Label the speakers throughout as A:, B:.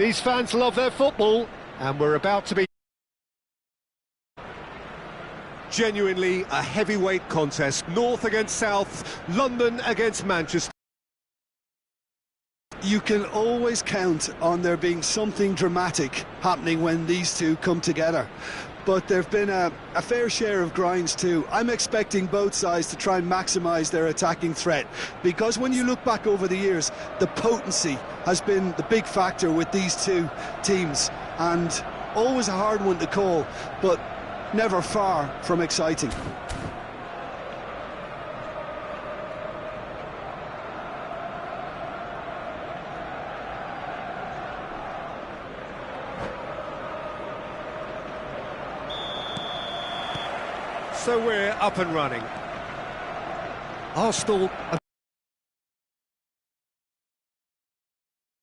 A: These fans love their football, and we're about to be... Genuinely a heavyweight contest. North against South, London against Manchester.
B: You can always count on there being something dramatic happening when these two come together. But there have been a fair share of grinds too. I'm expecting both sides to try and maximise their attacking threat, because when you look back over the years, the potency has been the big factor with these two teams, and always a hard one to call, but never far from exciting.
A: So we're up and running. Arsenal...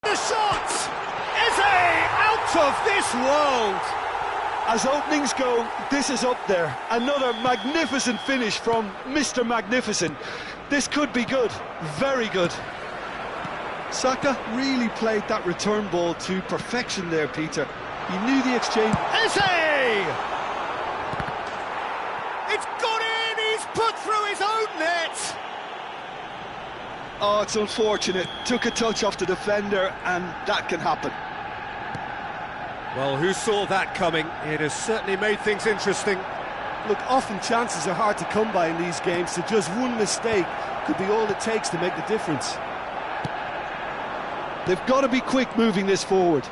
A: The shot! Eze out of this world!
B: As openings go, this is up there. Another magnificent finish from Mr. Magnificent. This could be good, very good. Saka really played that return ball to perfection there, Peter. He knew the exchange...
A: Eze! It's gone in! He's put through his own net!
B: Oh, it's unfortunate. Took a touch off the defender, and that can happen.
A: Well, who saw that coming? It has certainly made things interesting.
B: Look, often chances are hard to come by in these games, so just one mistake could be all it takes to make the difference. They've got to be quick moving this forward.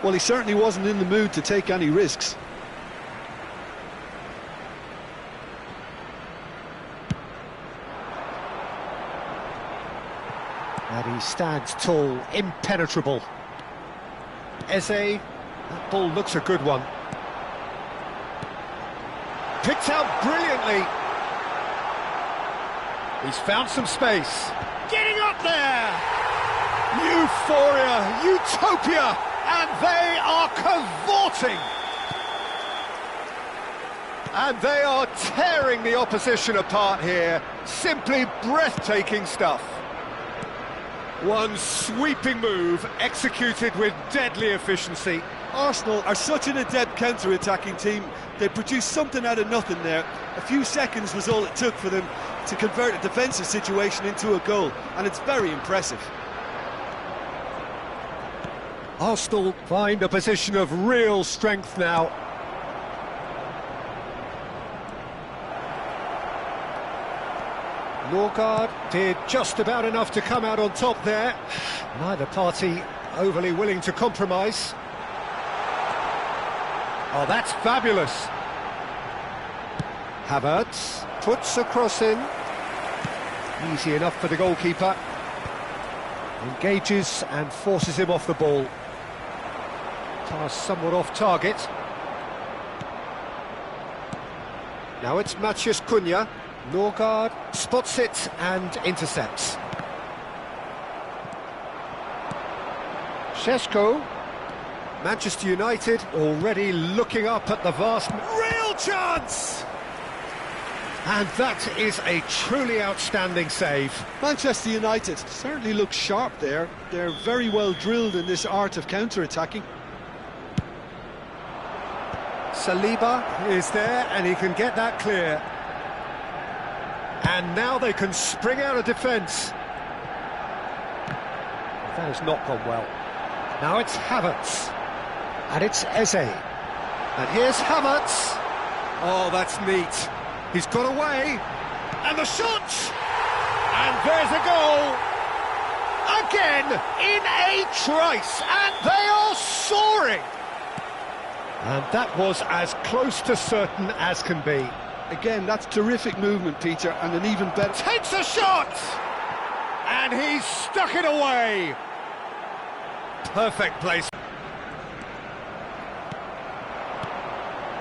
B: Well, he certainly wasn't in the mood to take any risks.
A: And he stands tall, impenetrable. Eze, that ball looks a good one. Picked out brilliantly. He's found some space. Getting up there! Euphoria, utopia! And they are cavorting. And they are tearing the opposition apart here. Simply breathtaking stuff. One sweeping move executed with deadly efficiency.
B: Arsenal are such an adept counter-attacking team. They produced something out of nothing there. A few seconds was all it took for them to convert a defensive situation into a goal, and it's very impressive.
A: Arsenal find a position of real strength now. Norgard did just about enough to come out on top there. Neither party overly willing to compromise. Oh, that's fabulous. Havertz puts a cross in. Easy enough for the goalkeeper. Engages and forces him off the ball. Pass somewhat off target. Now it's Matheus Cunha. Norgard spots it and intercepts. Šeško. Manchester United already looking up at the vast... Real chance! And that is a truly outstanding save.
B: Manchester United certainly look sharp there. They're very well drilled in this art of counter-attacking.
A: Saliba is there and he can get that clear. And now they can spring out of defence. That has not gone well. Now it's Havertz. And it's Eze. And here's Havertz. Oh, that's neat. He's got away. And the shot! And there's a goal. Again, in a trice. And they are soaring. And that was as close to certain as can be.
B: Again, that's terrific movement, Peter, and an even better...
A: Takes a shot! And he's stuck it away. Perfect place.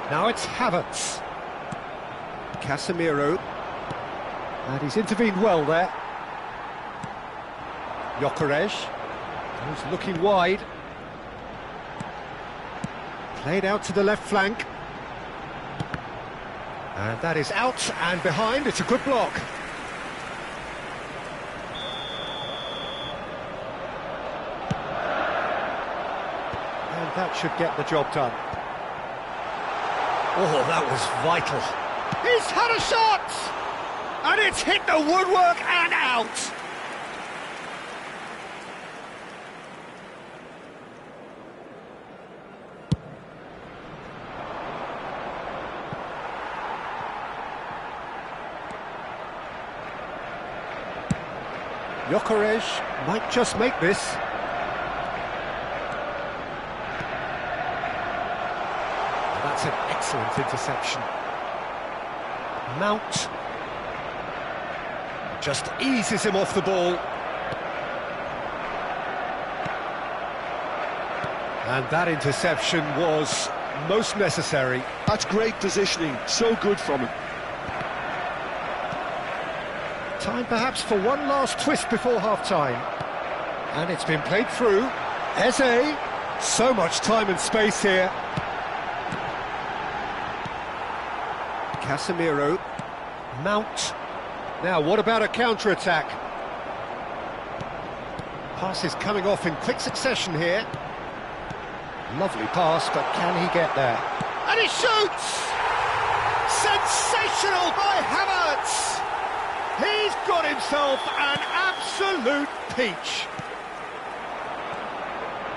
A: Now it's Havertz. Casemiro. And he's intervened well there. Gyökeres. He's looking wide. Played out to the left flank. And that is out and behind. It's a good block. That should get the job done. Oh, that was vital. He's had a shot! And it's hit the woodwork and out! Gyökeres might just make this. That's an excellent interception. Mount just eases him off the ball. And that interception was most necessary.
B: That's great positioning, so good from him.
A: Time perhaps for one last twist before half-time. And it's been played through. Eze, so much time and space here. Casemiro, Mount. Now, what about a counter-attack? Pass is coming off in quick succession here. Lovely pass, but can he get there? And he shoots! Sensational by Havertz! He's got himself an absolute peach.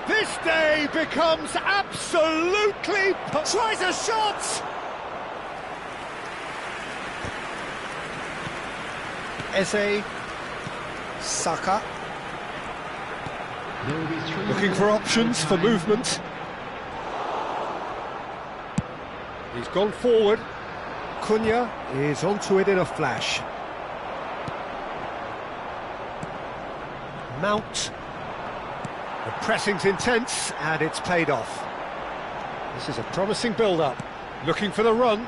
A: This day becomes absolutely... Tries a shot! Eze, Saka. Looking for options for movement. He's gone forward. Cunha is onto it in a flash. Mount. The pressing's intense and it's paid off. This is a promising build-up. Looking for the run.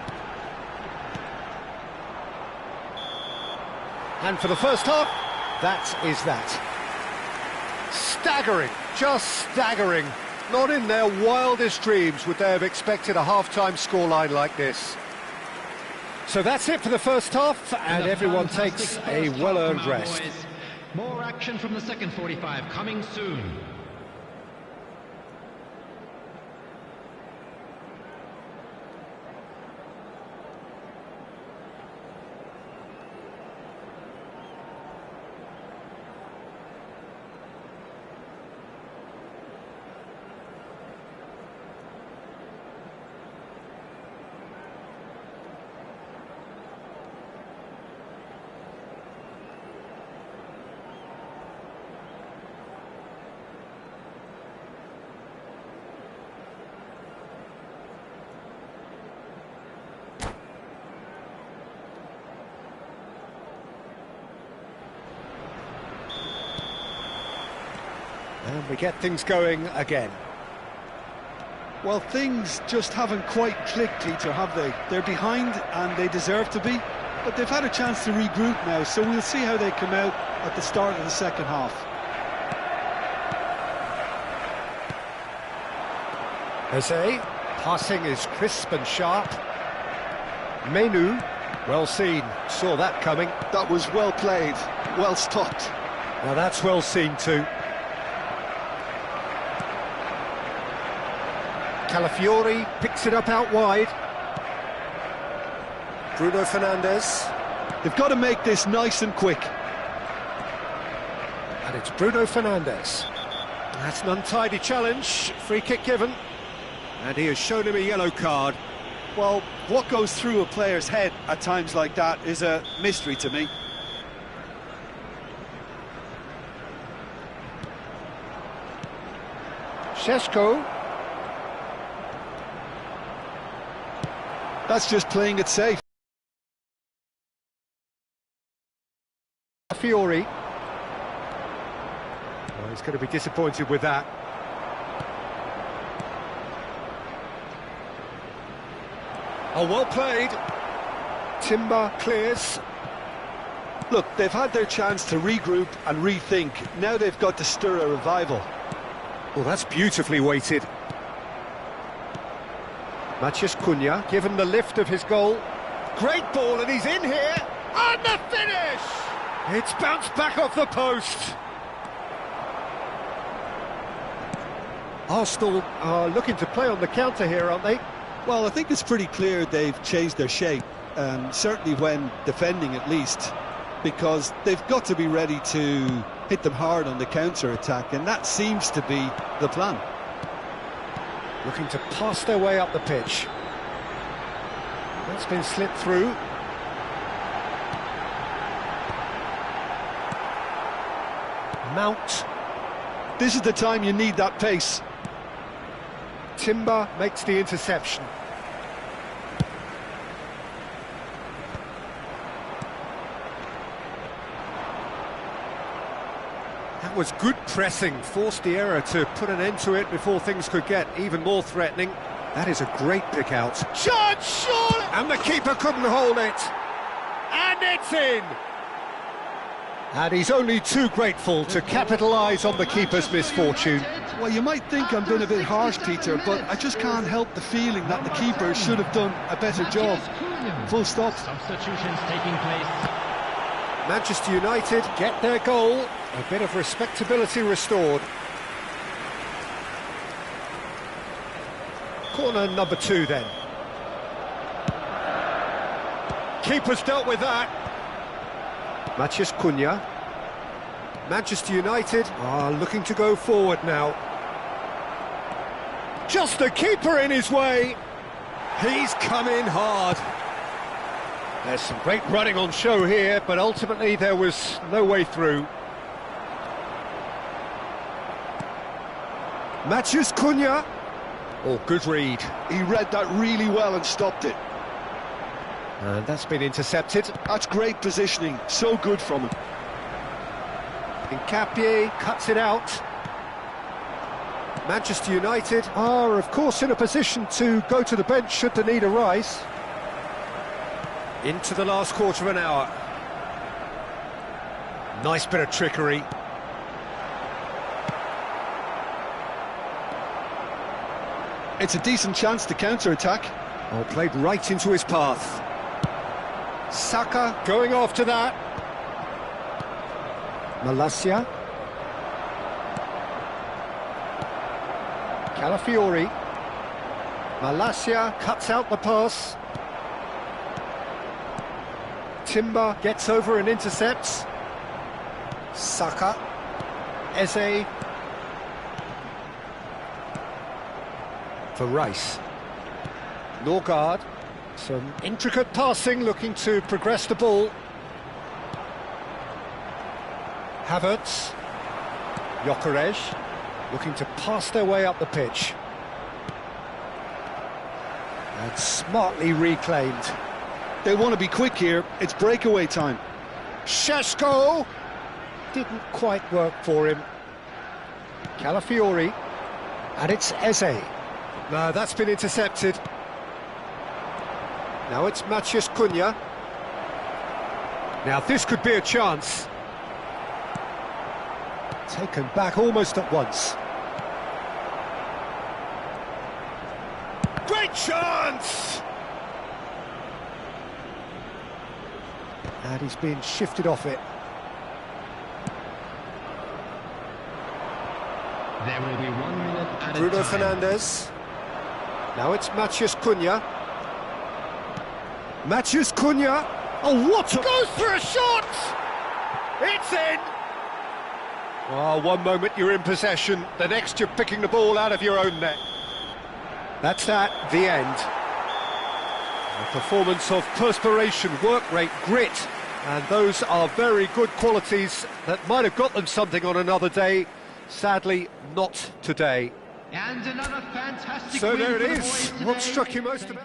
A: And for the first half, that is that. Staggering, just staggering. Not in their wildest dreams would they have expected a half-time scoreline like this. So that's it for the first half, and everyone takes a well-earned rest.
C: More action from the second 45 coming soon.
A: And we get things going again.
B: Well, things just haven't quite clicked, Peter, have they? They're behind and they deserve to be, but they've had a chance to regroup now, so we'll see how they come out at the start of the second half.
A: Eze, passing is crisp and sharp. Menu, well seen, saw that coming.
B: That was well played, well stopped.
A: Now that's well seen too. Calafiori picks it up out wide. Bruno Fernandes.
B: They've got to make this nice and quick.
A: And it's Bruno Fernandes. That's an untidy challenge, free kick given. And he has shown him a yellow card.
B: Well, what goes through a player's head at times like that is a mystery to me.
A: Šeško.
B: That's just playing it safe.
A: Fiore. Well, he's going to be disappointed with that. Oh, well played. Timber clears.
B: Look, they've had their chance to regroup and rethink. Now they've got to stir a revival.
A: Well, that's beautifully weighted. Matheus Cunha, given the lift of his goal. Great ball, and he's in here. And the finish! It's bounced back off the post. Arsenal are looking to play on the counter here, aren't they?
B: Well, I think it's pretty clear they've changed their shape, certainly when defending at least, because they've got to be ready to hit them hard on the counter-attack, and that seems to be the plan.
A: Looking to pass their way up the pitch. That's been slipped through. Mount.
B: This is the time you need that pace.
A: Timber makes the interception. That was good pressing, forced the error to put an end to it before things could get even more threatening. That is a great pick out. Shot, surely! And the keeper couldn't hold it. And it's in! And he's only too grateful to capitalise on the keeper's misfortune.
B: Well, you might think I'm being a bit harsh, Peter, but I just can't help the feeling that the keeper should have done a better job. Full stop.
C: Substitutions taking place.
A: Manchester United get their goal. A bit of respectability restored. Corner number 2 then. Keeper's dealt with that. Matheus Cunha. Manchester United are looking to go forward now. Just the keeper in his way. He's come in hard. There's some great running on show here, but ultimately there was no way through. Matheus Cunha. Oh, good read.
B: He read that really well and stopped it.
A: And that's been intercepted.
B: That's great positioning, so good from him.
A: Nkapie cuts it out. Manchester United are, of course, in a position to go to the bench should the need arise. Into the last quarter of an hour. Nice bit of trickery.
B: It's a decent chance to counter-attack.
A: Oh, played right into his path. Saka going after that. Malacia. Calafiori. Malacia cuts out the pass. Timber gets over and intercepts. Saka. Eze. For Rice. Norgard. Some intricate passing, looking to progress the ball. Havertz. Gyökeres. Looking to pass their way up the pitch. And smartly reclaimed.
B: They want to be quick here. It's breakaway time.
A: Šeško. Didn't quite work for him. Calafiori. And it's Eze. No, that's been intercepted. Now it's Matheus Cunha. Now this could be a chance. Taken back almost at once. Great chance! And he's been shifted off it.
C: There will be 1 minute added
A: Bruno
C: time.
A: Fernandes. Now it's Matheus Cunha. Matheus Cunha. Oh, what a... Goes for a shot! It's in! Oh, one moment you're in possession, the next you're picking the ball out of your own net. That's that, the end. A performance of perspiration, work rate, grit, and those are very good qualities that might have got them something on another day. Sadly, not today.
C: And another fantastic
A: So
C: win
A: there it
C: for the
A: is.
C: boys
A: What
C: today.
A: struck you most about?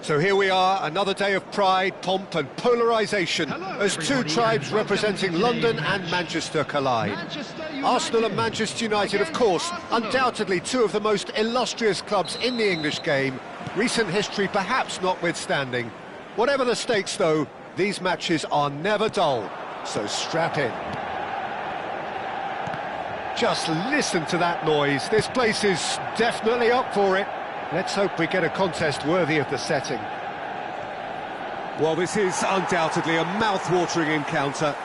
A: So here we are, another day of pride, pomp and polarisation, as two tribes representing London and Manchester collide. Arsenal and Manchester United, of course, undoubtedly two of the most illustrious clubs in the English game, recent history perhaps notwithstanding. Whatever the stakes, though, these matches are never dull, so strap in. Just listen to that noise, this place is definitely up for it. Let's hope we get a contest worthy of the setting.
D: Well, this is undoubtedly a mouth-watering encounter.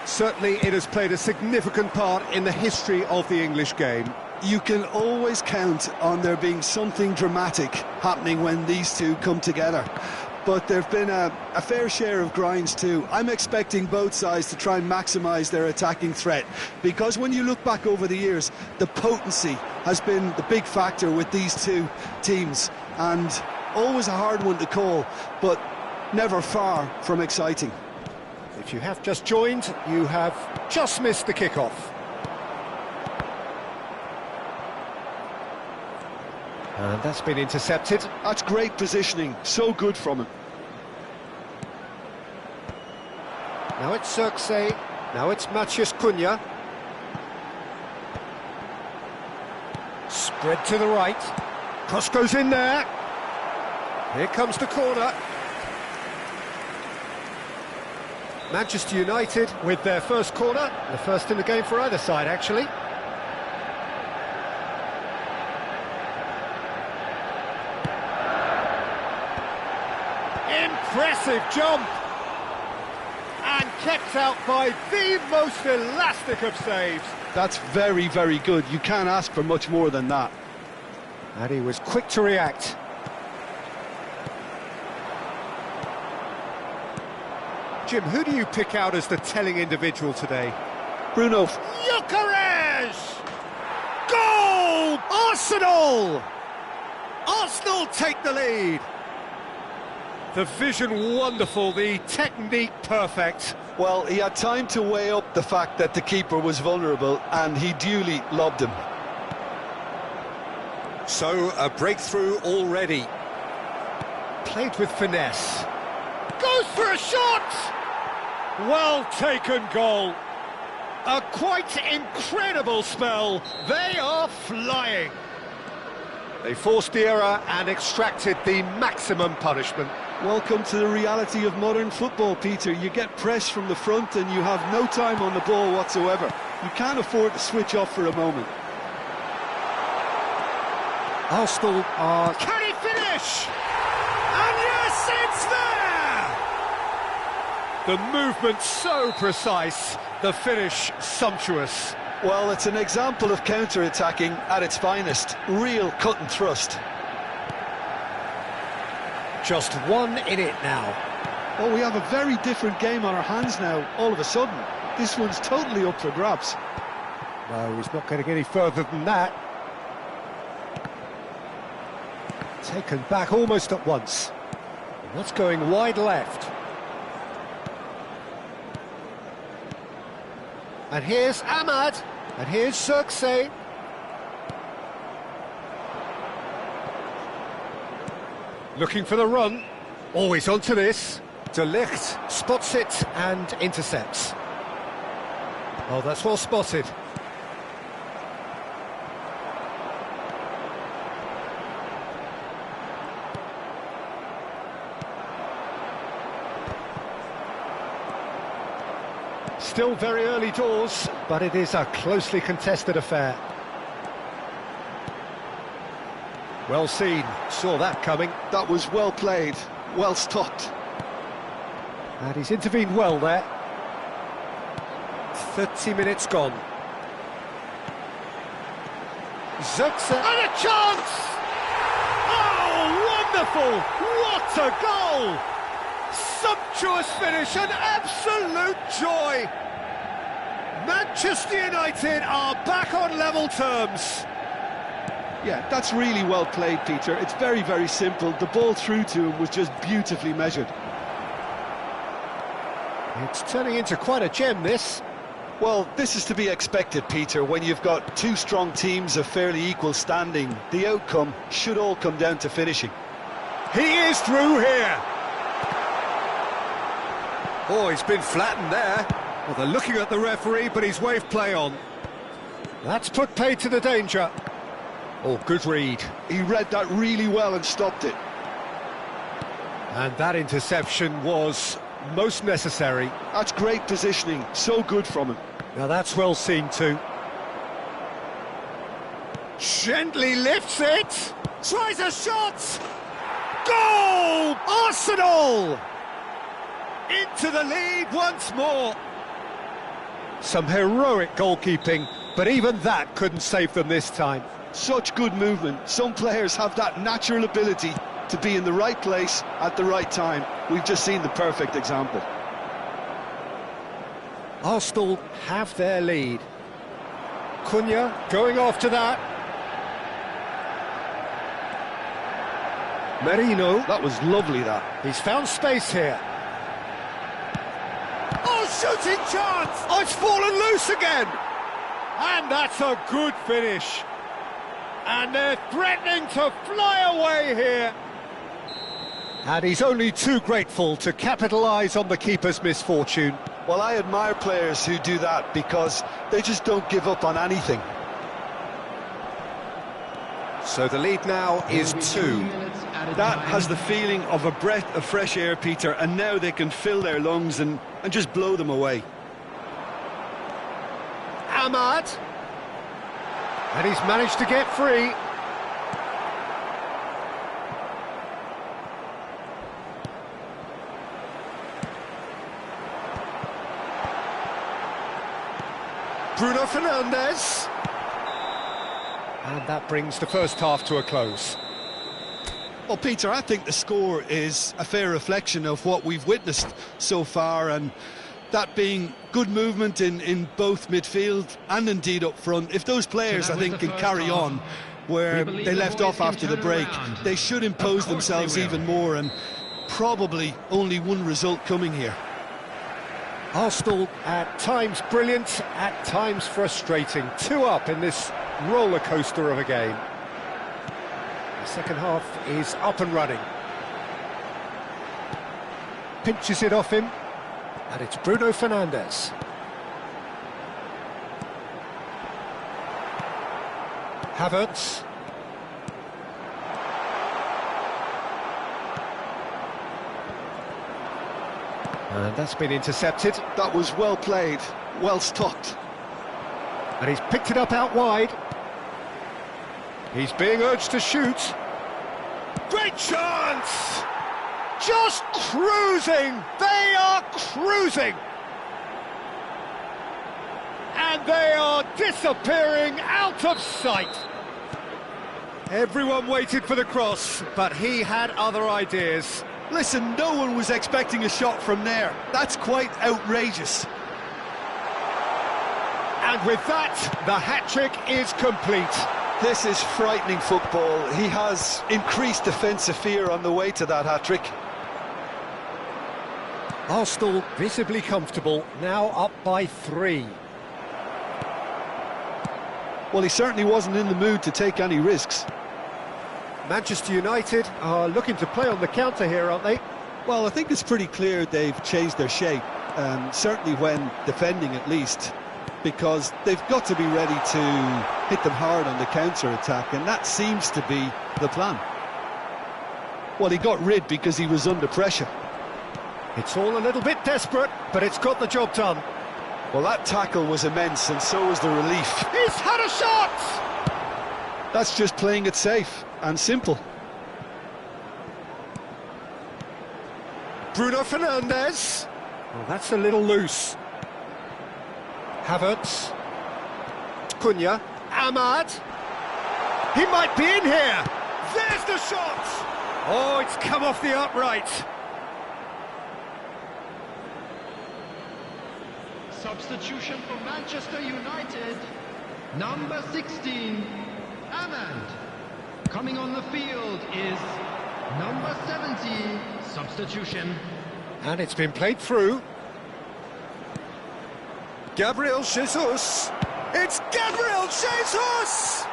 D: Certainly it has played a significant part in the history of the English game.
B: You can always count on there being something dramatic happening when these two come together. But there have been a fair share of grinds too. I'm expecting both sides to try and maximise their attacking threat, because when you look back over the years, the potency has been the big factor with these two teams, and always a hard one to call, but never far from exciting.
A: If you have just joined, you have just missed the kickoff. And that's been intercepted.
B: That's great positioning, so good from him.
A: Now it's Xerxes, now it's Matheus Cunha. Spread to the right. Cross goes in there. Here comes the corner. Manchester United with their first corner, the first in the game for either side, actually. Impressive jump! And kept out by the most elastic of saves.
B: That's very, very good. You can't ask for much more than that.
A: And he was quick to react. Jim, who do you pick out as the telling individual today?
B: Bruno.
A: Gyökeres! Goal! Arsenal! Arsenal take the lead. The vision wonderful, the technique perfect.
B: Well, he had time to weigh up the fact that the keeper was vulnerable, and he duly lobbed him.
A: So, a breakthrough already. Played with finesse. Goes for a shot! Well taken goal. A quite incredible spell. They are flying. They forced the error and extracted the maximum punishment.
B: Welcome to the reality of modern football, Peter. You get press from the front and you have no time on the ball whatsoever. You can't afford to switch off for a moment.
A: Arsenal are... Can he finish? And yes, it's there! The movement so precise, the finish sumptuous.
B: Well, it's an example of counter-attacking at its finest. Real cut and thrust.
A: Just one in it now.
B: Oh, we have a very different game on our hands now, all of a sudden. This one's totally up for grabs.
A: No, he's not getting any further than that. Taken back almost at once. And that's going wide left. And here's Ahmad. And here's Xerxes. Looking for the run. Always onto this. De Ligt spots it and intercepts. Oh, that's well spotted. Still very early doors, but it is a closely contested affair. Well seen, saw that coming.
B: That was well played, well stopped.
A: And he's intervened well there. 30 minutes gone. Xerxes, and a chance! Oh, wonderful! What a goal! Sumptuous finish, an absolute joy! Manchester United are back on level terms.
B: Yeah, that's really well played, Peter. It's very, very simple. The ball through to him was just beautifully measured.
A: It's turning into quite a gem, this.
B: Well, this is to be expected, Peter, when you've got two strong teams of fairly equal standing. The outcome should all come down to finishing.
D: He is through here. Oh, he's been flattened there. Well, they're looking at the referee, but he's waved play on. That's put paid to the danger. Oh, good read.
B: He read that really well and stopped it.
D: And that interception was most necessary.
B: That's great positioning, so good from him.
D: Now that's well seen too. Gently lifts it, tries a shot! Goal! Arsenal! Into the lead once more. Some heroic goalkeeping, but even that couldn't save them this time.
B: Such good movement. Some players have that natural ability to be in the right place at the right time. We've just seen the perfect example.
D: Arsenal have their lead. Cunha going after that. Merino.
B: That was lovely, that.
D: He's found space here. Oh, shooting chance! Oh, it's fallen loose again! And that's a good finish. And they're threatening to fly away here. And he's only too grateful to capitalise on the keeper's misfortune.
B: Well, I admire players who do that because they just don't give up on anything.
D: So the lead now is 2.
B: That has the feeling of a breath of fresh air, Peter, and now they can fill their lungs and just blow them away.
D: Ahmad. And he's managed to get free. Bruno Fernandes. And that brings the first half to a close.
B: Well, Peter, I think the score is a fair reflection of what we've witnessed so far, and that being good movement in both midfield and indeed up front. If those players, I think, can carry on where they left off after the break, they should impose themselves even more, and probably only one result coming here.
D: Arsenal at times brilliant, at times frustrating. 2 up in this roller coaster of a game. The second half is up and running. Pinches it off him, and it's Bruno Fernandes. Havertz. And that's been intercepted.
B: That was well played, well stopped.
D: And he's picked it up out wide. He's being urged to shoot. Great chance! Just cruising! They are cruising! And they are disappearing out of sight. Everyone waited for the cross, but he had other ideas.
B: Listen, no one was expecting a shot from there. That's quite outrageous.
D: And with that, the hat-trick is complete.
B: This is frightening football. He has increased defensive fear on the way to that hat-trick.
D: Arsenal visibly comfortable, now up by 3.
B: Well, he certainly wasn't in the mood to take any risks.
D: Manchester United are looking to play on the counter here, aren't they?
B: Well, I think it's pretty clear they've changed their shape, certainly when defending at least, because they've got to be ready to hit them hard on the counter-attack, and that seems to be the plan. Well, he got rid because he was under pressure.
D: It's all a little bit desperate, but it's got the job done.
B: Well, that tackle was immense, and so was the relief.
D: He's had a shot!
B: That's just playing it safe and simple.
D: Bruno Fernandes. Well, that's a little loose. Havertz. Cunha. Ahmad. He might be in here. There's the shot! Oh, it's come off the upright.
C: Substitution for Manchester United. Number 16, Ahmad. Coming on the field is number 70, substitution.
D: And it's been played through. Gabriel Jesus. It's Gabriel Jesus!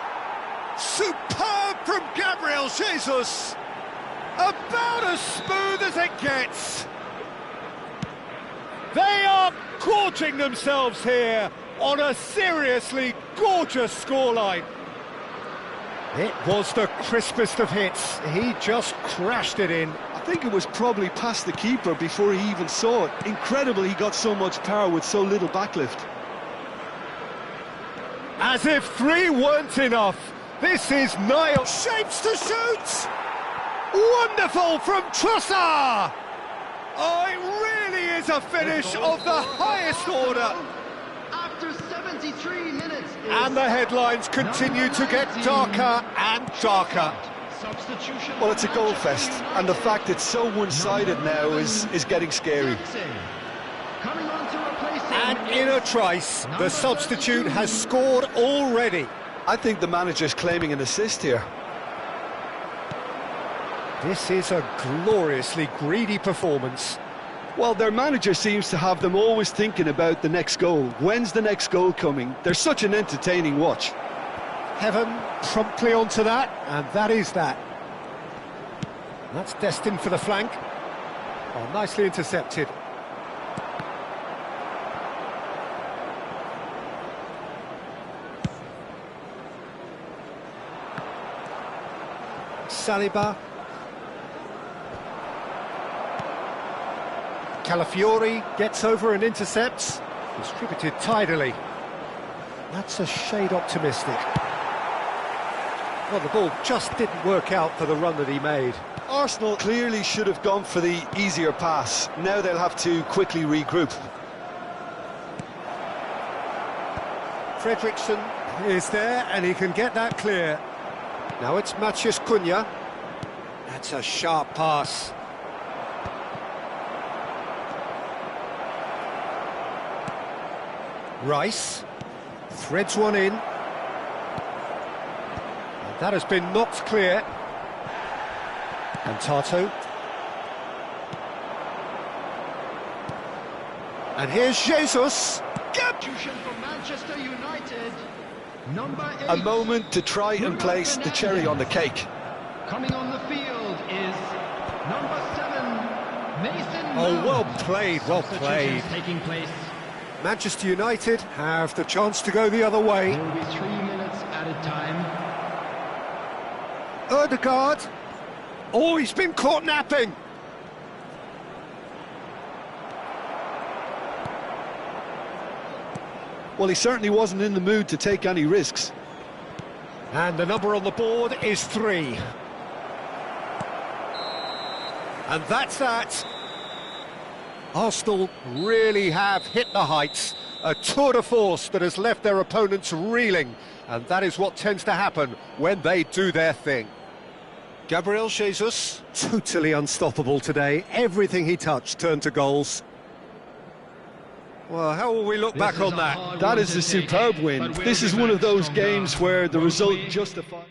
D: Superb from Gabriel Jesus!
A: About as smooth as it gets. They are gorging themselves here on a seriously gorgeous scoreline. It was the crispest of hits. He just crashed it in.
B: I think it was probably past the keeper before he even saw it. Incredible he got so much power with so little backlift.
A: As if three weren't enough. This is Niall. Shapes to shoot! Wonderful from Trossard! Oh, it really is a finish of the highest order.
C: After 73 minutes.
A: And the headlines continue to get darker and darker.
C: Substitution.
B: Well, it's a goal fest, and the fact it's so one-sided now is getting scary.
C: Coming on to replace him.
A: And in a trice, the substitute has scored already.
B: I think the manager's claiming an assist here.
A: This is a gloriously greedy performance.
B: Well, their manager seems to have them always thinking about the next goal. When's the next goal coming? They're such an entertaining watch.
A: Heaven promptly onto that, and that is that. That's destined for the flank. Oh, nicely intercepted. Saliba. Calafiori gets over and intercepts. Distributed tidily. That's a shade optimistic. Well, the ball just didn't work out for the run that he made.
B: Arsenal clearly should have gone for the easier pass. Now they'll have to quickly regroup.
A: Fredriksson is there, and he can get that clear. Now it's Matheus Cunha. That's a sharp pass. Rice threads one in. And that has been knocked clear. And Tato. And here's Jesus.
C: Substitution for Manchester United. Number 8.
B: A moment to try and place the cherry on the cake.
C: Coming on the field is number 7, Mason
A: Oh,
C: Mount.
A: well played, well played.
C: Substitutions taking place.
A: Manchester United have the chance to go the other way.
C: There will be 3 minutes added time.
A: Ødegaard. Oh, he's been caught napping.
B: Well, he certainly wasn't in the mood to take any risks.
A: And the number on the board is 3. And that's that. Arsenal really have hit the heights. A tour de force that has left their opponents reeling. And that is what tends to happen when they do their thing. Gabriel Jesus, totally unstoppable today. Everything he touched turned to goals. Well, how will we look back on that?
B: That is a superb win. This is one of those games where the result justifies.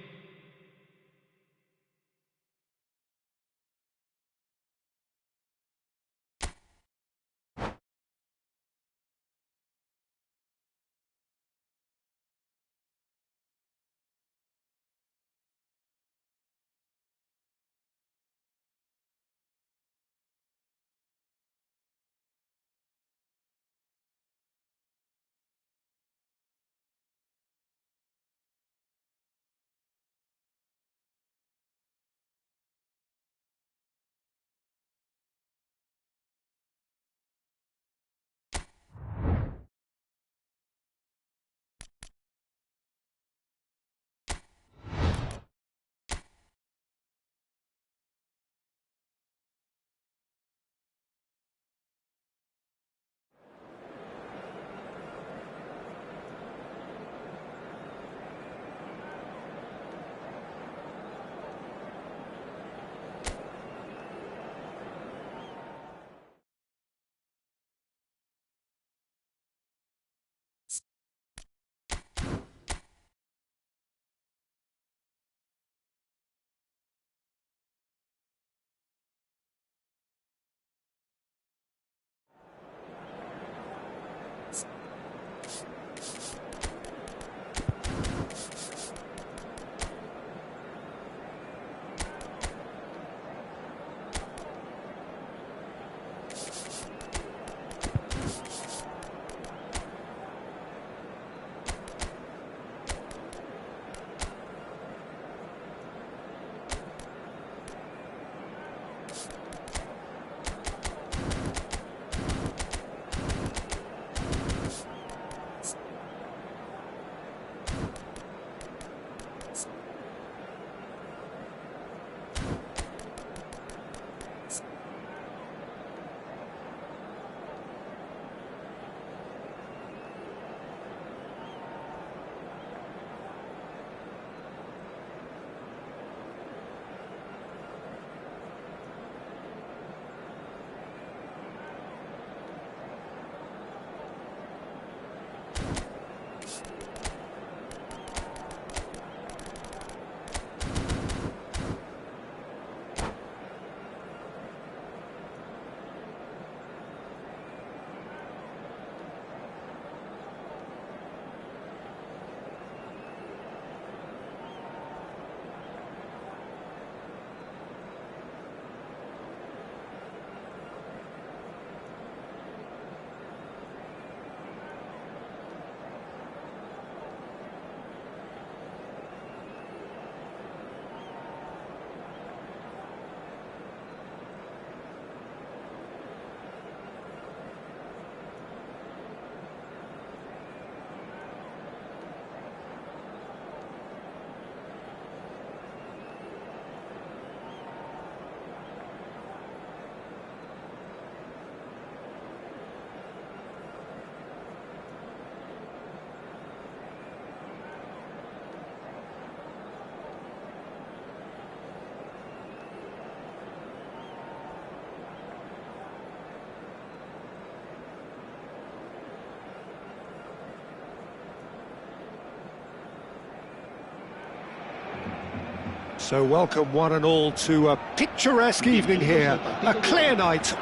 A: So welcome one and all to a picturesque evening here, a clear night.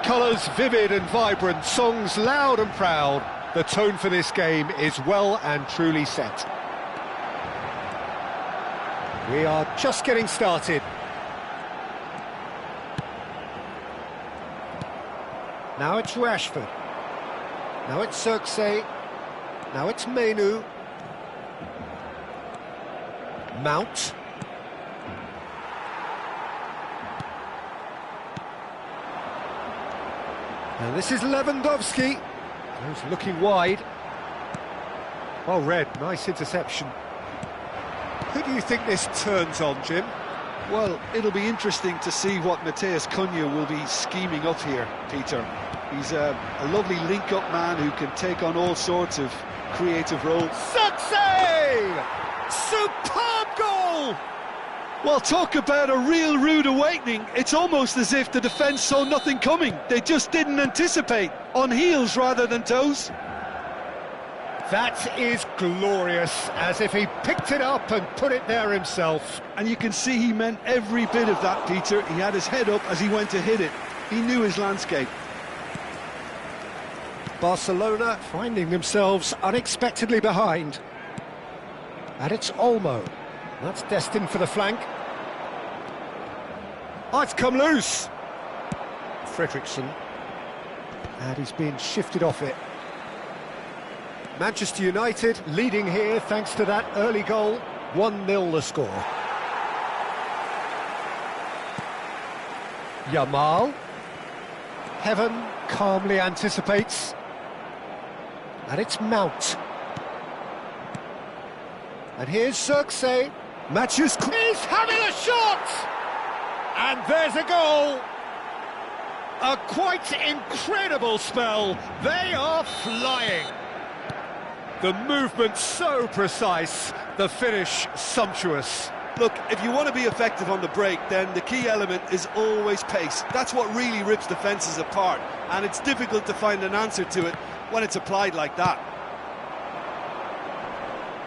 A: Colours vivid and vibrant, songs loud and proud. The tone for this game is well and truly set. We are just getting started. Now it's Rashford. Now it's Xerxes. Now it's Menu. Mount. And this is Lewandowski. He's looking wide. Well read, nice interception. Who do you think this turns on, Jim?
B: Well, it'll be interesting to see what Matheus Cunha will be scheming up here, Peter. He's a lovely link-up man who can take on all sorts of creative roles.
A: Xerxes! Superb goal!
B: Well, talk about a real rude awakening. It's almost as if the defence saw nothing coming. They just didn't anticipate. On heels rather than toes.
A: That is glorious, as if he picked it up and put it there himself.
B: And you can see he meant every bit of that, Peter. He had his head up as he went to hit it. He knew his landscape.
A: Barcelona finding themselves unexpectedly behind. And it's Olmo. That's destined for the flank. Oh, it's come loose. Fredrickson. And he's been shifted off it. Manchester United leading here thanks to that early goal. 1-0 the score. Yamal. Heaven calmly anticipates. And it's Mount. And here's Xerxes. Matches. He's having a shot! And there's a goal. A quite incredible spell. They are flying. The movement so precise, the finish sumptuous.
B: Look, if you want to be effective on the break, then the key element is always pace. That's what really rips defences apart, and it's difficult to find an answer to it when it's applied like that.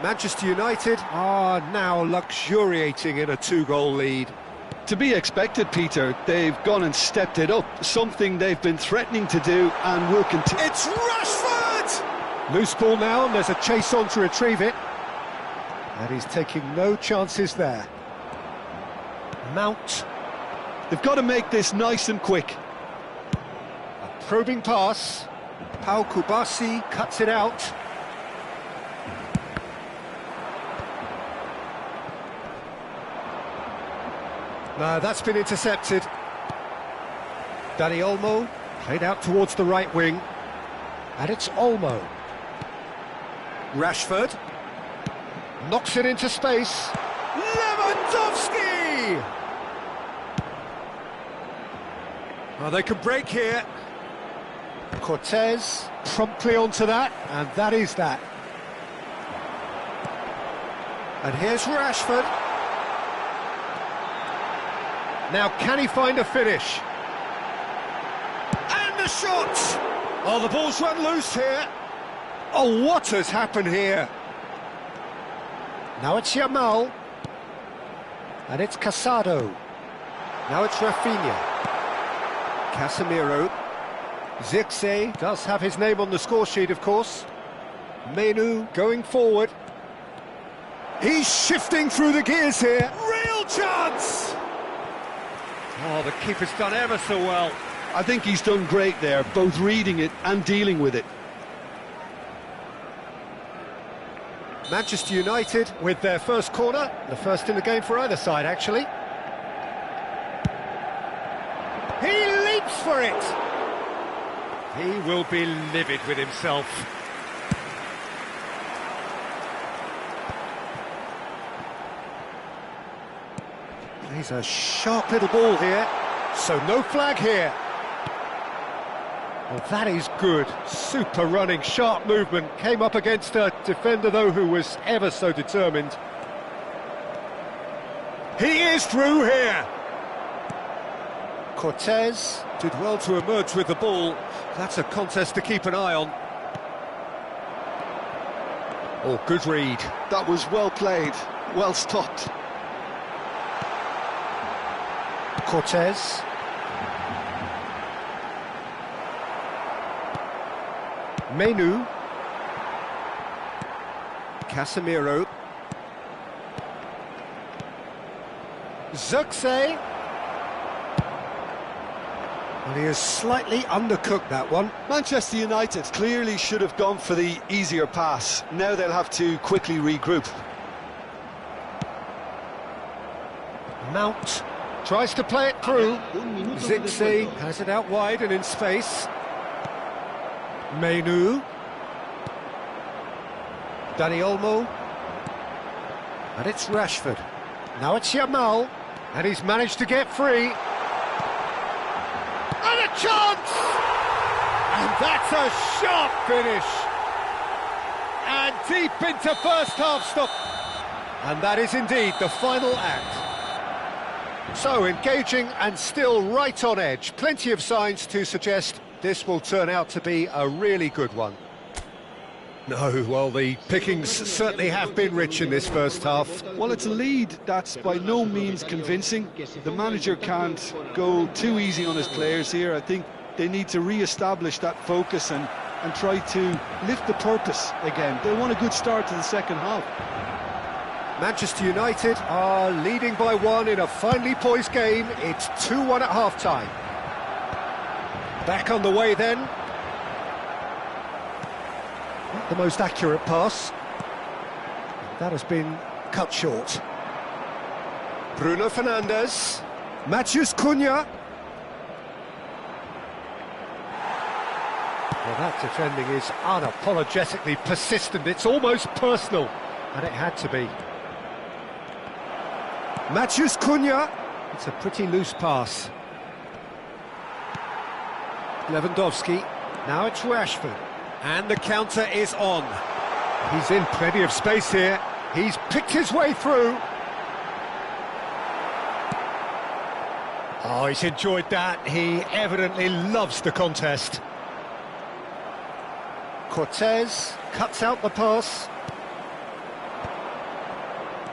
A: Manchester United are now luxuriating in a 2-goal lead.
B: To be expected, Peter. They've gone and stepped it up, something they've been threatening to do and will continue.
A: It's Rashford! Loose ball now, and there's a chase on to retrieve it. And he's taking no chances there. Mount.
B: They've got to make this nice and quick.
A: A probing pass. Pau Kubasi cuts it out. No, that's been intercepted. Dani Olmo played out towards the right wing. And it's Olmo. Rashford knocks it into space. Lewandowski! Oh, they can break here. Cortez promptly onto that, and that is that. And here's Rashford. Now, can he find a finish? And the shot! Oh, the ball's run loose here. Oh, what has happened here? Now it's Yamal. And it's Casado. Now it's Rafinha. Casemiro. Xerxes does have his name on the score sheet, of course. Menu going forward. He's shifting through the gears here. Real chance! Oh, the keeper's done ever so well.
B: I think he's done great there, both reading it and dealing with it.
A: Manchester United with their first corner, the first in the game for either side, actually. He leaps for it! He will be livid with himself. He's a sharp little ball here, so no flag here. Well, that is good. Super running, sharp movement. Came up against a defender, though, who was ever so determined. He is through here. Cortez did well to emerge with the ball. That's a contest to keep an eye on. Oh, good read.
B: That was well played. Well stopped.
A: Cortez. Menu. Casemiro. Zirkzee. Well, he has slightly undercooked that one.
B: Manchester United clearly should have gone for the easier pass. Now they'll have to quickly regroup.
A: Mount tries to play it through. Zirkzee has it out wide and in space. Menu. Dani Olmo. And it's Rashford. Now it's Yamal. And he's managed to get free. And a chance! And that's a sharp finish. And deep into first half stop. And that is indeed the final act. So engaging and still right on edge. Plenty of signs to suggest this will turn out to be a really good one. No, well, the pickings certainly have been rich in this first half.
B: Well, it's a lead that's by no means convincing. The manager can't go too easy on his players here. I think they need to re-establish that focus and try to lift the purpose again. They want a good start to the second half.
A: Manchester United are leading by one in a finely poised game. It's 2-1 at half-time. Back on the way then. Not the most accurate pass. That has been cut short. Bruno Fernandes. Matheus Cunha. Well, that defending is unapologetically persistent. It's almost personal. And it had to be. Matheus Cunha. It's a pretty loose pass. Lewandowski. Now it's Rashford. And the counter is on. He's in plenty of space here. He's picked his way through. Oh, he's enjoyed that. He evidently loves the contest. Cortez cuts out the pass.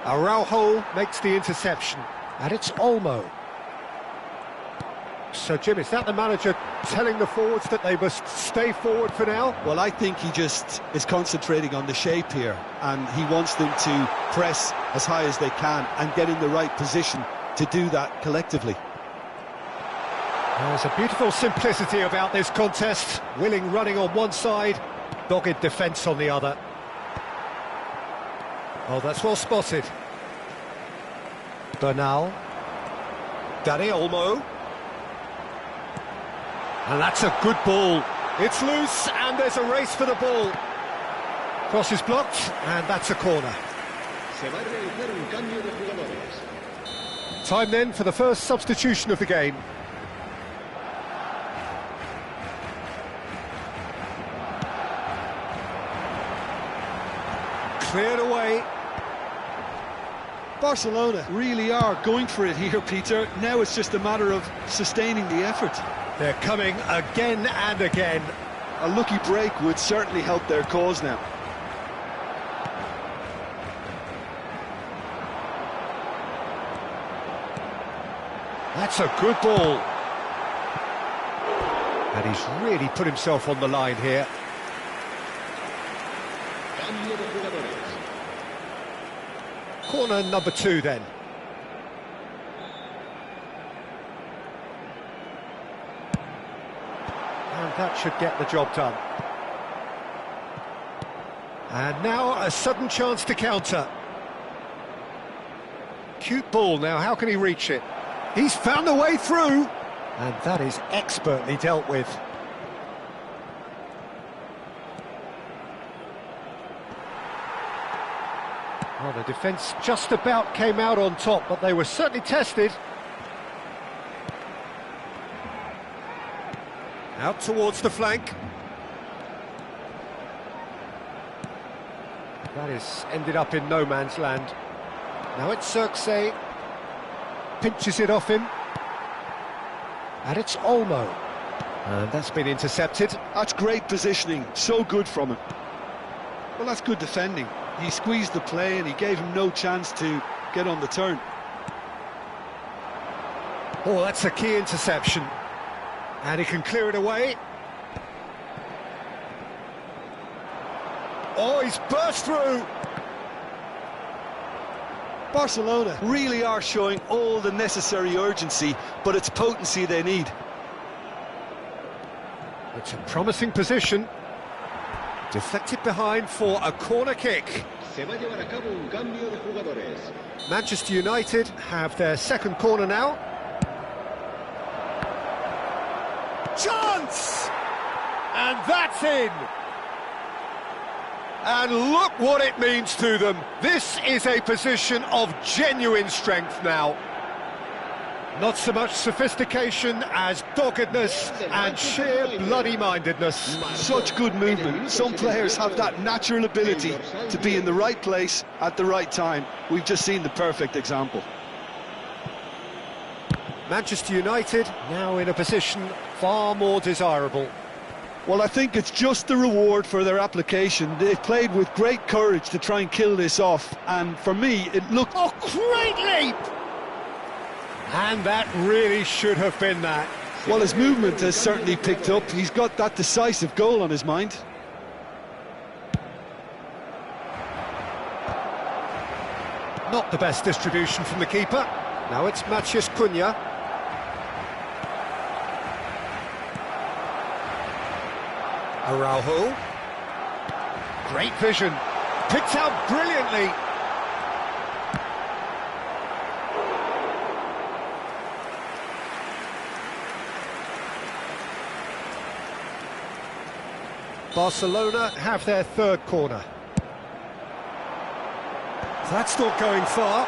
A: Araujo makes the interception. And it's Olmo. So, Jim, is that the manager telling the forwards that they must stay forward for now?
B: Well, I think he just is concentrating on the shape here, and he wants them to press as high as they can and get in the right position to do that collectively.
A: There's a beautiful simplicity about this contest. Willing running on one side, dogged defence on the other. Oh, that's well spotted. Bernal. Dani Olmo. And that's a good ball. It's loose, and there's a race for the ball. Cross is blocked, and that's a corner. Time then for the first substitution of the game. Cleared away.
B: Barcelona really are going for it here, Peter. Now it's just a matter of sustaining the effort.
A: They're coming again and again.
B: A lucky break would certainly help their cause now.
A: That's a good ball. And he's really put himself on the line here. Corner number 2 then. And that should get the job done. And now a sudden chance to counter. Cute ball now, how can he reach it? He's found a way through! And that is expertly dealt with. Well, the defence just about came out on top, but they were certainly tested. Out towards the flank. That has ended up in no man's land. Now it's Zirkzee. Pinches it off him. And it's Olmo. And that's been intercepted.
B: That's great positioning. So good from him. Well, that's good defending. He squeezed the play and he gave him no chance to get on the turn.
A: Oh, that's a key interception. And he can clear it away. Oh, he's burst through.
B: Barcelona really are showing all the necessary urgency, but it's potency they need.
A: It's a promising position. Deflected behind for a corner kick. Manchester United have their second corner now. Chance! And that's in! And look what it means to them. This is a position of genuine strength now. Not so much sophistication as doggedness and sheer bloody-mindedness.
B: Such good movement. Some players have that natural ability to be in the right place at the right time. We've just seen the perfect example.
A: Manchester United now in a position far more desirable.
B: Well, I think it's just the reward for their application. They've played with great courage to try and kill this off, and for me, it looked...
A: Oh, great leap! And that really should have been that.
B: Well, his movement has certainly picked up. He's got that decisive goal on his mind.
A: Not the best distribution from the keeper. Now it's Matías Cunha. Araujo. Great vision. Picked out brilliantly. Barcelona have their third corner. That's not going far.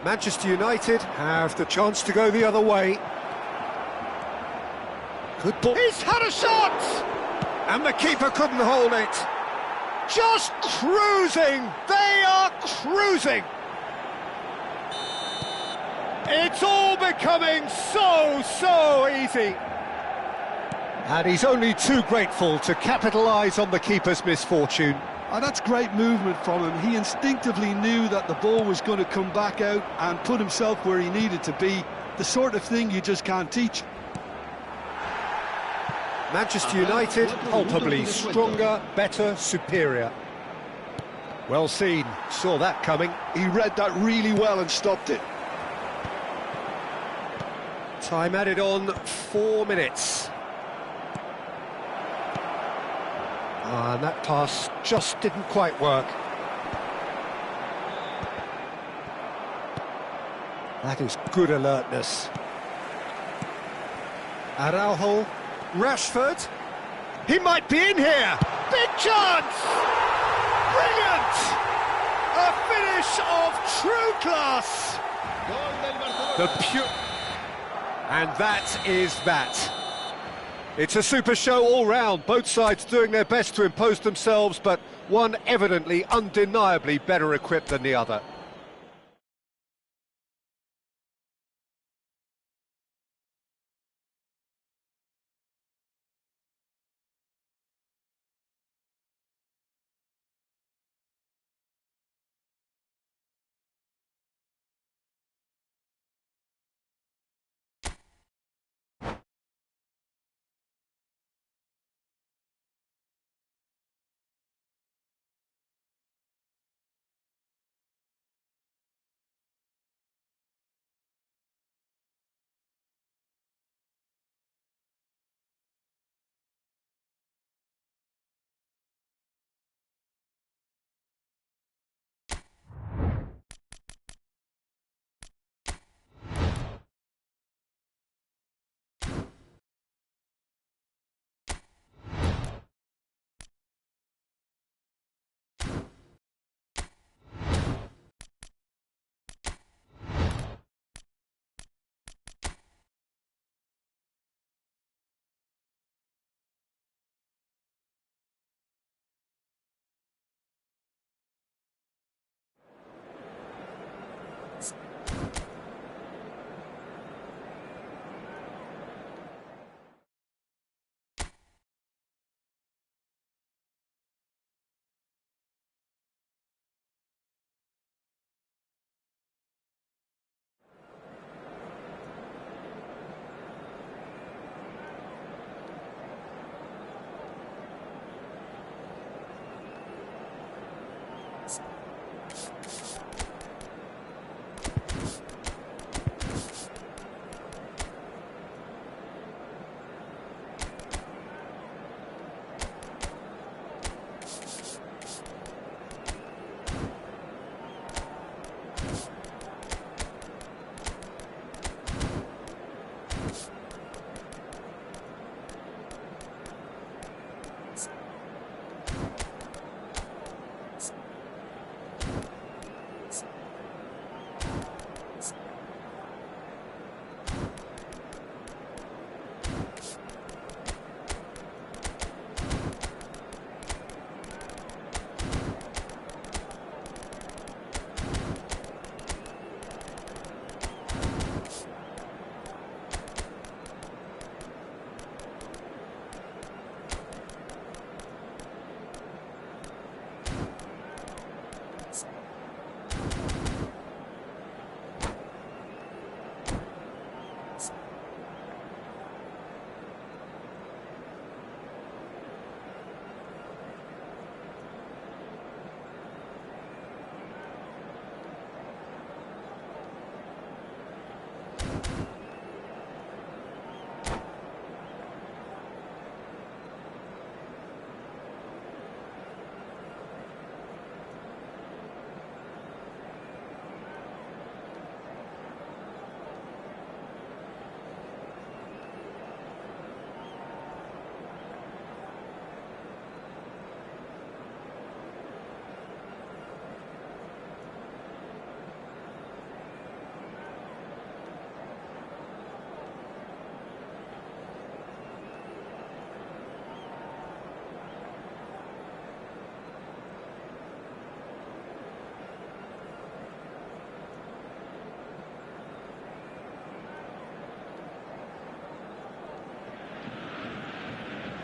A: Manchester United have the chance to go the other way. Good ball. He's had a shot! And the keeper couldn't hold it. Just cruising! They are cruising! It's all becoming so easy. And he's only too grateful to capitalise on the keeper's misfortune.
B: Oh, that's great movement from him. He instinctively knew that the ball was going to come back out and put himself where he needed to be. The sort of thing you just can't teach.
A: Manchester United, palpably stronger, better, superior. Well seen, saw that coming.
B: He read that really well and stopped it.
A: Time added on 4 minutes. And that pass just didn't quite work. That is good alertness. Araujo, Rashford. He might be in here. Big chance! Brilliant! A finish of true class. The pure... And that is that. It's a super show all round, both sides doing their best to impose themselves, but one evidently, undeniably better equipped than the other.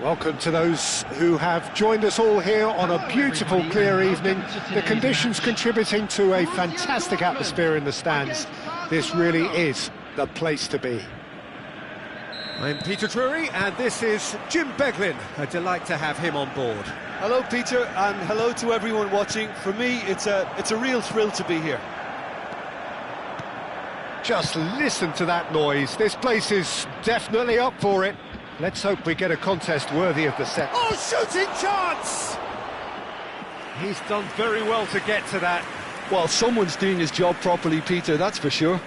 A: Welcome to those who have joined us all here on a beautiful, clear evening. The conditions contributing to a fantastic atmosphere in the stands. This really is the place to be.
D: I'm Peter Drury, and this is Jim Beglin. A delight to have him on board.
B: Hello, Peter, and hello to everyone watching. For me, it's a real thrill to be here.
A: Just listen to that noise. This place is definitely up for it. Let's hope we get a contest worthy of the set.
D: Oh, shooting chance! He's done very well to get to that.
B: Well, someone's doing his job properly, Peter, that's for sure.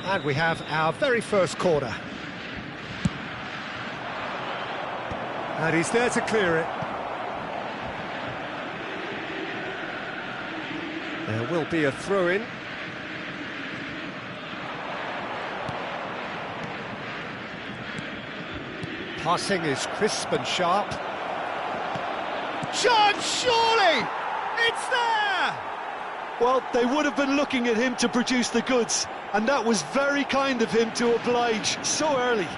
A: And we have our very first corner.
D: And he's there to clear it. There will be a throw-in.
A: Passing is crisp and sharp.
D: Chance, surely! It's there!
B: Well, they would have been looking at him to produce the goods, and that was very kind of him to oblige so early.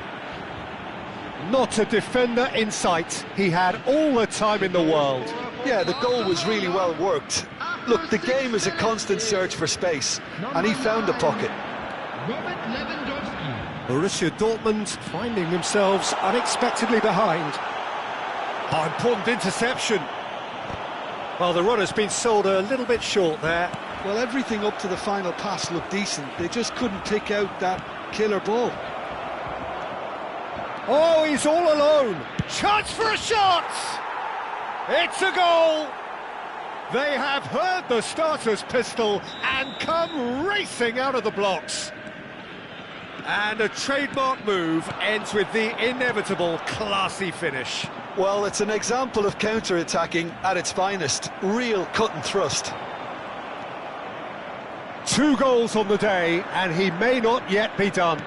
A: Not a defender in sight. He had all the time in the world.
B: Yeah, the goal was really well worked. Look, the game is a constant search for space, and he found the pocket.
A: Borussia Dortmund finding themselves unexpectedly behind.
D: Oh, important interception.
A: Well, the run has been sold a little bit short there.
B: Well, everything up to the final pass looked decent. They just couldn't pick out that killer ball.
A: Oh, he's all alone.
D: Chance for a shot! It's a goal!
A: They have heard the starter's pistol and come racing out of the blocks.
D: And a trademark move ends with the inevitable classy finish.
B: Well, it's an example of counter-attacking at its finest. Real cut and thrust.
A: 2 goals on the day, and he may not yet be done.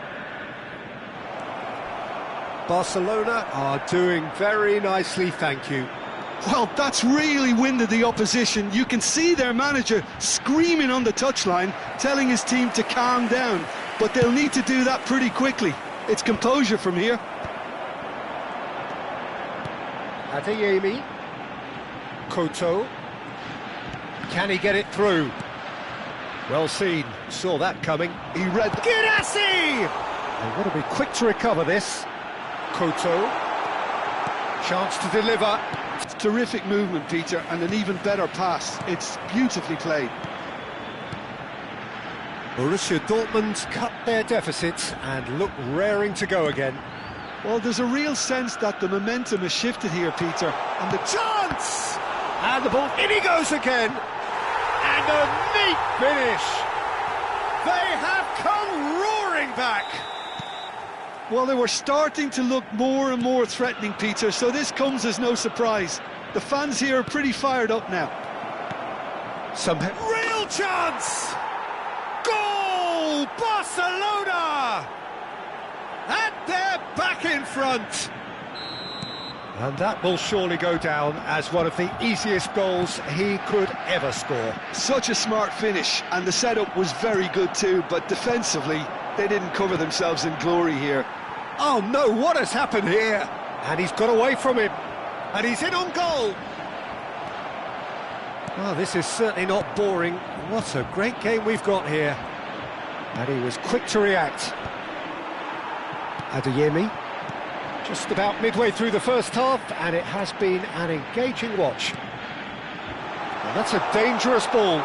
A: Barcelona are doing very nicely, thank you.
B: Well, that's really winded the opposition. You can see their manager screaming on the touchline, telling his team to calm down. But they'll need to do that pretty quickly. It's composure from here.
A: Adeyemi. Koto. Can he get it through? Well seen. Saw that coming.
B: He read...
D: Girassi!
A: They want to be quick to recover this. Koto. Chance to deliver.
B: It's terrific movement, Peter, and an even better pass. It's beautifully played.
A: Borussia Dortmund cut their deficit and look raring to go again.
B: Well, there's a real sense that the momentum has shifted here, Peter. And the
D: chance! And the ball, in he goes again! And a neat finish! They have come roaring back!
B: Well, they were starting to look more and more threatening, Peter, so this comes as no surprise. The fans here are pretty fired up now.
D: Real chance! Goal! Barcelona! And they're back in front.
A: And that will surely go down as one of the easiest goals he could ever score.
B: Such a smart finish, and the setup was very good too, but defensively, they didn't cover themselves in glory here.
A: Oh no, what has happened here? And he's got away from him. And he's in on goal. Well, this is certainly not boring. What a great game we've got here. And he was quick to react. Adeyemi, just about midway through the first half, and it has been an engaging watch. Well, that's a dangerous ball.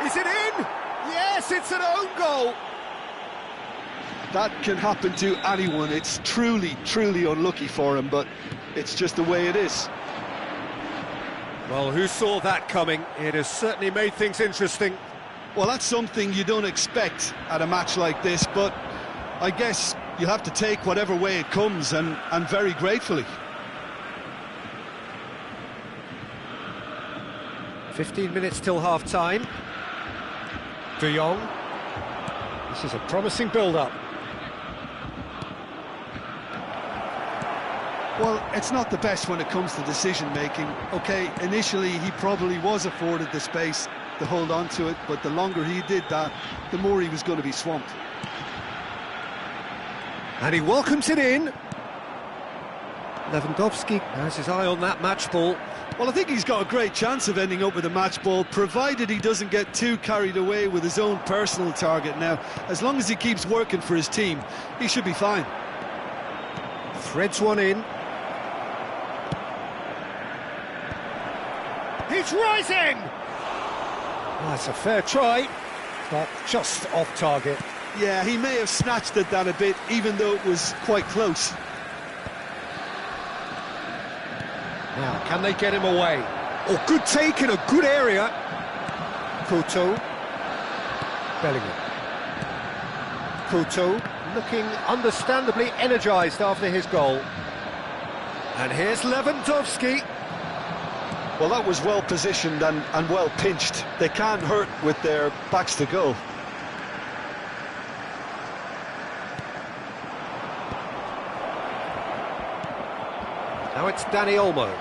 D: Is it in? Yes, it's an own goal.
B: That can happen to anyone. It's truly, truly unlucky for him, but it's just the way it is.
D: Well, who saw that coming? It has certainly made things interesting.
B: Well, that's something you don't expect at a match like this, but I guess you'll have to take whatever way it comes, and very gratefully.
A: 15 minutes till half-time. De Jong. This is a promising build-up.
B: Well, it's not the best when it comes to decision-making. OK, initially he probably was afforded the space to hold on to it, but the longer he did that, the more he was going to be swamped.
A: And he welcomes it in. Lewandowski has his eye on that match ball.
B: Well, I think he's got a great chance of ending up with a match ball, provided he doesn't get too carried away with his own personal target now. As long as he keeps working for his team, he should be fine.
A: Threads one in. He's rising! Oh, that's a fair try, but just off target.
B: Yeah, he may have snatched at that a bit, even though it was quite close.
A: Now, can they get him away? Oh, good take in a good area. Couto. Bellingham. Couto looking understandably energised after his goal. And here's Lewandowski.
B: Well, that was well positioned and well pinched. They can't hurt with their backs to goal.
A: Now it's Dani Olmo.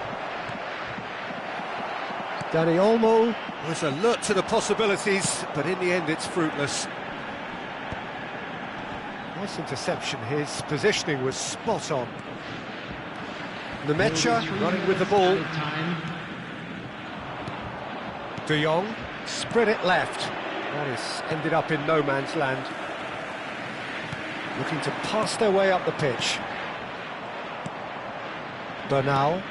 A: Dani Olmo was alert to the possibilities, but in the end it's fruitless. Nice interception, his positioning was spot on. Nemecha running with the ball. De Jong spread it left. That is ended up in no man's land. Looking to pass their way up the pitch. Bernal.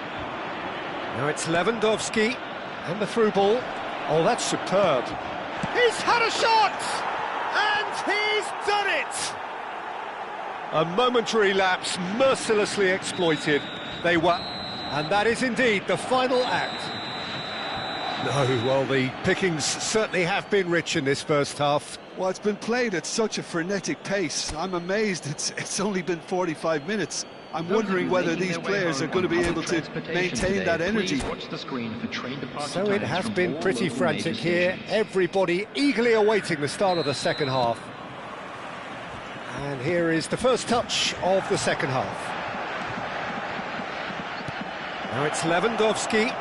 A: Now it's Lewandowski. And the through ball. Oh, that's superb. He's had a shot! And he's done it! A momentary lapse, mercilessly exploited. They were... And that is indeed the final act. No, well, the pickings certainly have been rich in this first half.
B: Well, it's been played at such a frenetic pace. I'm amazed it's only been 45 minutes. I'm wondering whether these players are going to be able to maintain that energy.
A: So it has been pretty frantic here. Everybody eagerly awaiting the start of the second half. And here is the first touch of the second half. Now it's Lewandowski.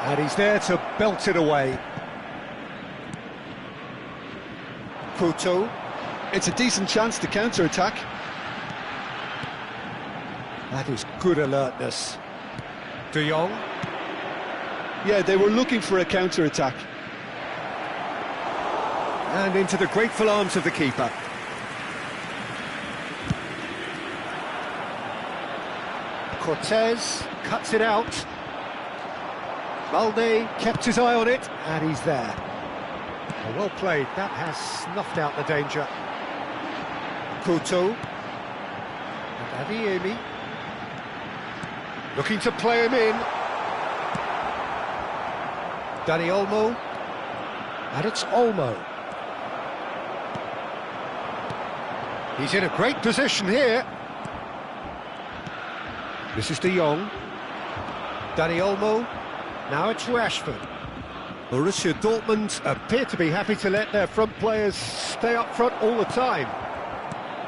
A: And he's there to belt it away. Couto.
B: It's a decent chance to counter-attack.
A: That is good alertness. De Jong.
B: Yeah, they were looking for a counter-attack.
A: And into the grateful arms of the keeper. Cortez cuts it out. Balde kept his eye on it, and he's there. Well played, that has snuffed out the danger. Couto. And Adeyemi. Looking to play him in. Dani Olmo. And it's Olmo. He's in a great position here. This is De Jong. Dani Olmo. Now it's Rashford. Borussia Dortmund appear to be happy to let their front players stay up front all the time.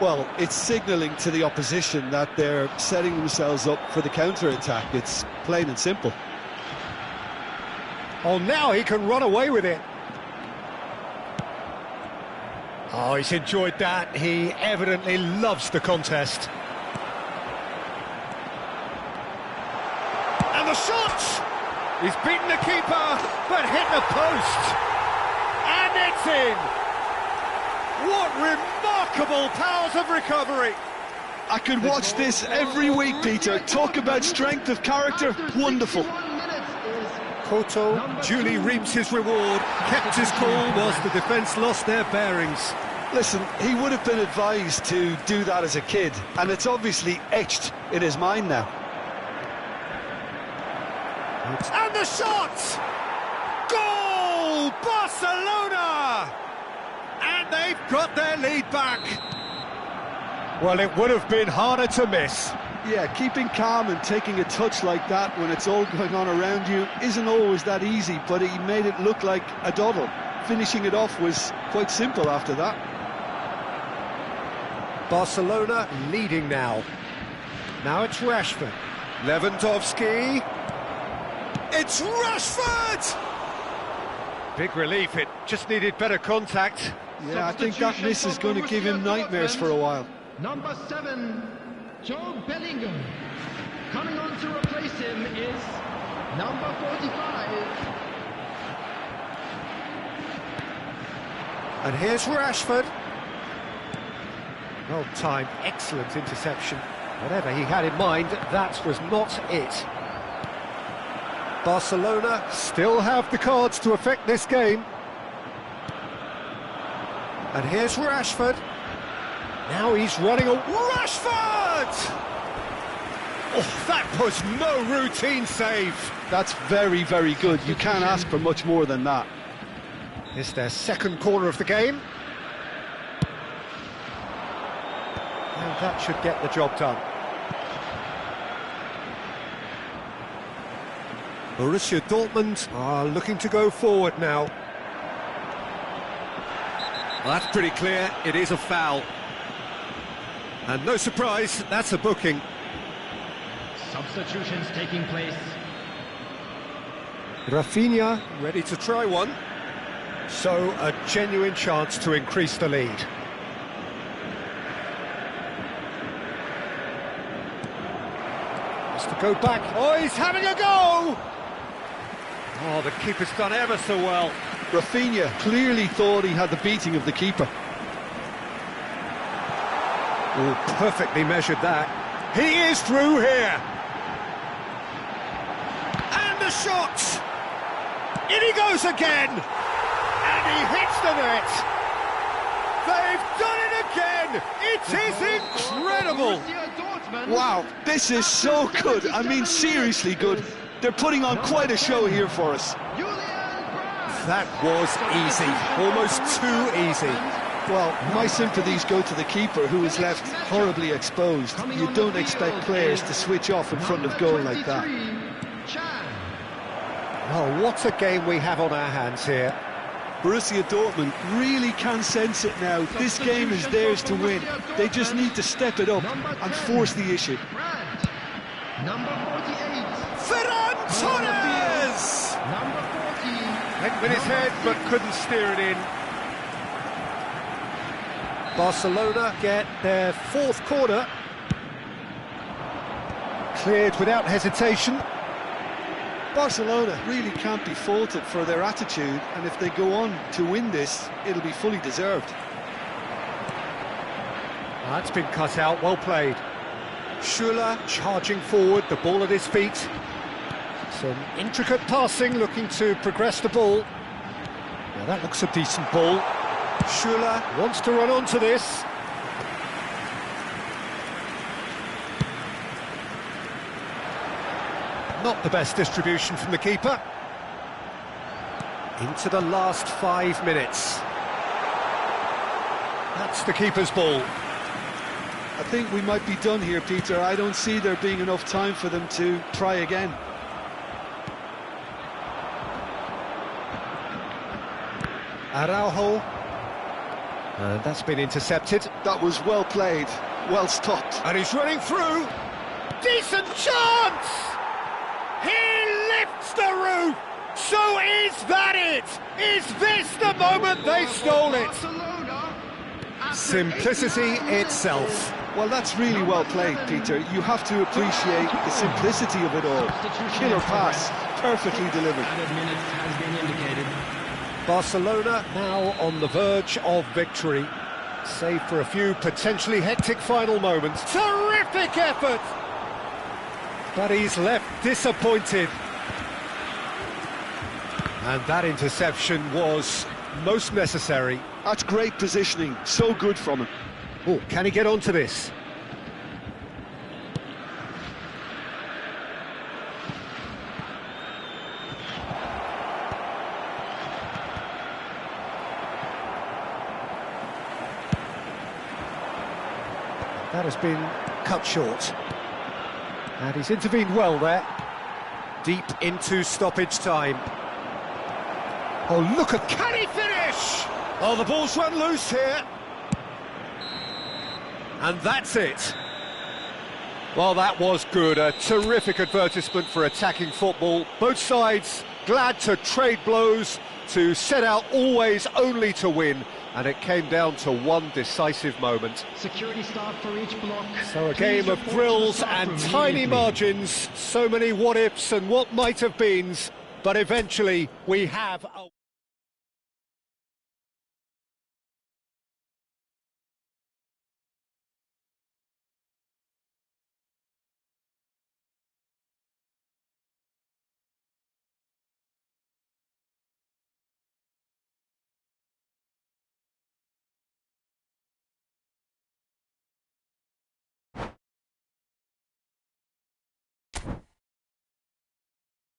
B: Well, it's signalling to the opposition that they're setting themselves up for the counter-attack. It's plain and simple.
A: Oh, now he can run away with it. Oh, he's enjoyed that. He evidently loves the contest. And the shot! He's beaten the keeper, but hit the post. And it's in! What remarkable powers of recovery!
B: I could watch this every week, Peter. Talk about strength of character. Wonderful.
A: Couto duly reaps his reward, kept his cool whilst the defence lost their bearings.
B: Listen, he would have been advised to do that as a kid, and it's obviously etched in his mind now.
A: And the shot! Goal! Barcelona! And they've got their lead back. Well, it would have been harder to miss.
B: Yeah, keeping calm and taking a touch like that when it's all going on around you isn't always that easy, but he made it look like a doddle. Finishing it off was quite simple after that.
A: Barcelona leading now. Now it's Rashford. Lewandowski. It's Rashford! Big relief, it just needed better contact.
B: Yeah, I think that miss is going to give him nightmares for a while.
C: Number 7, Joe Bellingham. Coming on to replace him is number 45.
A: And here's Rashford. Well timed, excellent interception. Whatever he had in mind, that was not it. Barcelona still have the cards to affect this game. And here's Rashford. Now he's running a... Rashford! Oh, that was no routine save.
B: That's very, very good. You can't ask for much more than that.
A: It's their second corner of the game. And that should get the job done. Borussia Dortmund are looking to go forward now.
D: Well, that's pretty clear, it is a foul. And no surprise, that's a booking.
C: Substitutions taking place.
A: Rafinha,
D: Ready to try one.
A: so a genuine chance to increase the lead. Has to go back.
D: Oh, he's having a go! Oh, the keeper's done ever so well.
B: Rafinha clearly thought he had the beating of the keeper.
A: Oh, perfectly measured that. He is through here.
D: And the shot! In he goes again! And he hits the net! They've done it again! It is incredible!
C: Borussia Dortmund.
B: Wow, this is so good. I mean, seriously good. They're putting on quite a show here for us.
C: Julian Brandt.
D: That was easy, almost too easy.
B: Well, my sympathies go to the keeper, who is left horribly exposed. You don't expect players to switch off in front of goal like that.
A: Well, what a game we have on our hands here.
B: Borussia Dortmund really can sense it now. This game is theirs to win. They just need to step it up and force the issue.
C: Brandt. Number 48.
D: Ferran Torres!
C: Number 40.
D: Went with his head, but couldn't steer it in.
A: Barcelona get their fourth corner. Cleared without hesitation.
B: Barcelona really can't be faulted for their attitude, and if they go on to win this, it'll be fully deserved.
A: That's been cut out, well played. Schuller charging forward, the ball at his feet. Some intricate passing, looking to progress the ball. Now that looks a decent ball. Schuller wants to run onto this. Not the best distribution from the keeper. Into the last 5 minutes. That's the keeper's ball.
B: I think we might be done here, Peter. I don't see there being enough time for them to try again.
A: Araujo. And that's been intercepted.
B: That was well played, well stopped.
D: And he's running through. Decent chance! He lifts the roof! So is that it? Is this the moment they stole it?
C: Barcelona.
A: Simplicity itself.
B: Well, that's really well played, Peter. You have to appreciate the simplicity of it all. Killer pass, perfectly delivered.
C: Added minutes has been indicated.
A: Barcelona now on the verge of victory, save for a few potentially hectic final moments.
D: Terrific effort!
A: But he's left disappointed. And that interception was most necessary.
B: That's great positioning, so good from him.
A: Oh, can he get onto this? That has been cut short. And he's intervened well there. Deep into stoppage time. Oh, look at...
D: Can he finish? Oh, the ball's run loose here. And that's it. Well, that was good. A terrific advertisement for attacking football. Both sides glad to trade blows, to set out always only to win.
A: And it came down to one decisive moment.
C: Security staff for each block.
A: So a game of thrills and tiny margins, so many what-ifs and what-might-have-beens, but eventually we have a...